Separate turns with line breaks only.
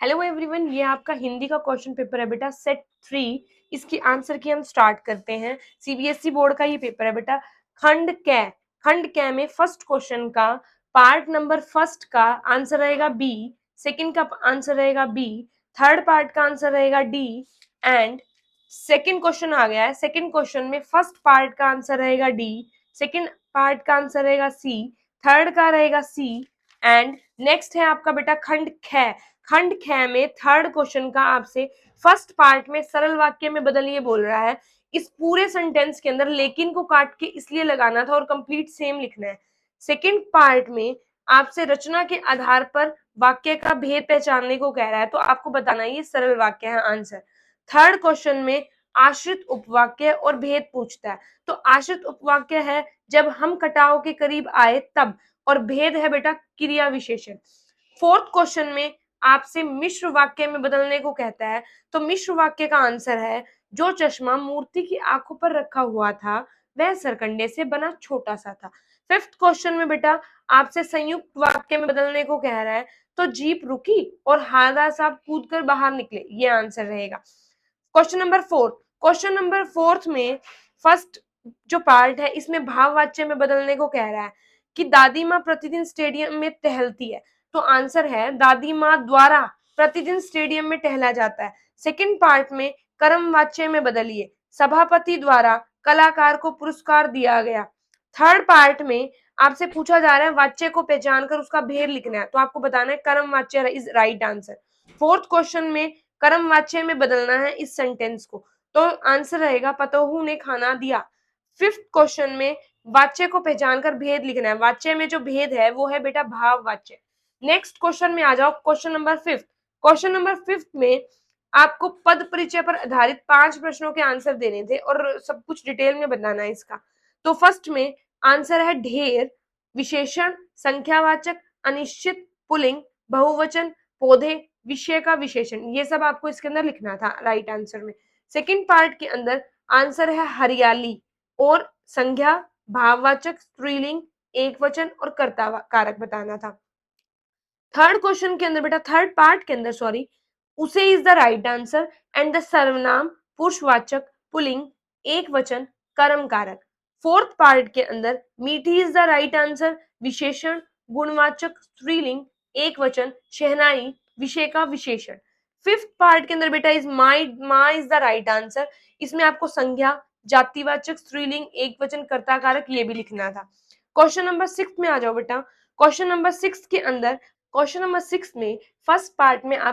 Hello everyone, ये आपका हिंदी का क्वेश्चन पेपर है बेटा, सेट 3। इसकी आंसर की हम स्टार्ट करते हैं। सीबीएसई बोर्ड का ये पेपर है बेटा। खंड कै में फर्स्ट क्वेश्चन का पार्ट नंबर फर्स्ट का आंसर रहेगा बी, सेकंड का आंसर रहेगा बी, थर्ड पार्ट का आंसर रहेगा डी एंड सेकंड क्वेश्चन आ गया है। सेकंड क्वेश्चन में फर्स्ट पार्ट का आंसर रहेगा डी, सेकंड पार्ट का आंसर रहेगा सी, थर्ड का रहेगा सी एंड नेक्स्ट है आपका बेटा खंड ख में थर्ड क्वेश्चन का आपसे फर्स्ट पार्ट में सरल वाक्य में बदलिए बोल रहा है। इस पूरे सेंटेंस के अंदर लेकिन को काट के इसलिए लगाना था और कंप्लीट सेम लिखना है। सेकंड पार्ट में आपसे रचना के आधार पर वाक्य का भेद पहचानने को कह रहा है, तो आपको बताना ये सरल वाक्य है आंसर। थर्ड क्वेश्चन में आश्रित उपवाक्य और भेद पूछता है, तो आश्रित उपवाक्य है जब हम कटाव के करीब आए तब, और भेद है बेटा क्रिया विशेषण। फोर्थ क्वेश्चन में आपसे मिश्र वाक्य में बदलने को कहता है, तो मिश्र वाक्य का आंसर है जो चश्मा मूर्ति की आंखों पर रखा हुआ था वह सरकंडे से बना छोटा सा था। फिफ्थ क्वेश्चन में बेटा आपसे संयुक्त वाक्य में बदलने को कह रहा है, तो जीप रुकी और हादा साहब कूदकर बाहर निकले, ये आंसर रहेगा। क्वेश्चन नंबर फोर्थ में फर्स्ट जो पार्ट है इसमें भाववाच्य में बदलने को कह रहा है कि दादी माँ प्रतिदिन स्टेडियम में टहलती है, तो आंसर है दादी माँ द्वारा प्रतिदिन स्टेडियम में टहला जाता है। सेकंड पार्ट में कर्म वाच्य में बदलिए, सभापति द्वारा कलाकार को पुरस्कार दिया गया। थर्ड पार्ट में आपसे पूछा जा रहा है वाच्य को पहचान कर उसका भेद लिखना है, तो आपको बताना है कर्म वाच्य is right answer. Fourth question में कर्म वाच्य में बदलना है इस सेंटेंस को, तो आंसर रहेगा पतोहू ने खाना दिया। फिफ्थ क्वेश्चन में वाच्य को पहचान कर भेद लिखना है, वाच्य में जो भेद है वो है बेटा भाव वाच्य। नेक्स्ट क्वेश्चन में आ जाओ, क्वेश्चन नंबर फिफ्थ में आपको पद परिचय पर आधारित 5 प्रश्नों के आंसर देने थे और सब कुछ डिटेल में बताना है इसका। तो फर्स्ट में आंसर है ढेर, विशेषण, संख्यावाचक, अनिश्चित, पुल्लिंग, बहुवचन, पौधे, विषय का विशेषण, ये सब आपको इसके अंदर लिखना था राइट आंसर में। सेकंड पार्ट के अंदर आंसर है हरियाली और संज्ञा, भाववाचक, स्त्रीलिंग, एकवचन और कर्ता कारक बताना था। थर्ड क्वेश्चन के अंदर बेटा थर्ड पार्ट के अंदर सॉरी, उसे is the right answer and the सर्वनाम, पुरुषवाचक, पुल्लिंग, एकवचन, कर्म कारक। फोर्थ पार्ट के अंदर मीठी इज द राइट आंसर, विशेषण, गुणवाचक, स्त्रीलिंग, एकवचन, शहनाई, विषय का विशेषण। फिफ्थ पार्ट के अंदर बेटा इज माँ इज द राइट आंसर, इसमें आपको संज्ञा, जातिवाचक, स्त्रीलिंग, एकवचन, कर्ता कारक ये भी लिखना था। क्वेश्चन नंबर 6 में आ जाओ बेटा। क्वेश्चन नंबर 6 में फर्स्ट पार्ट में आप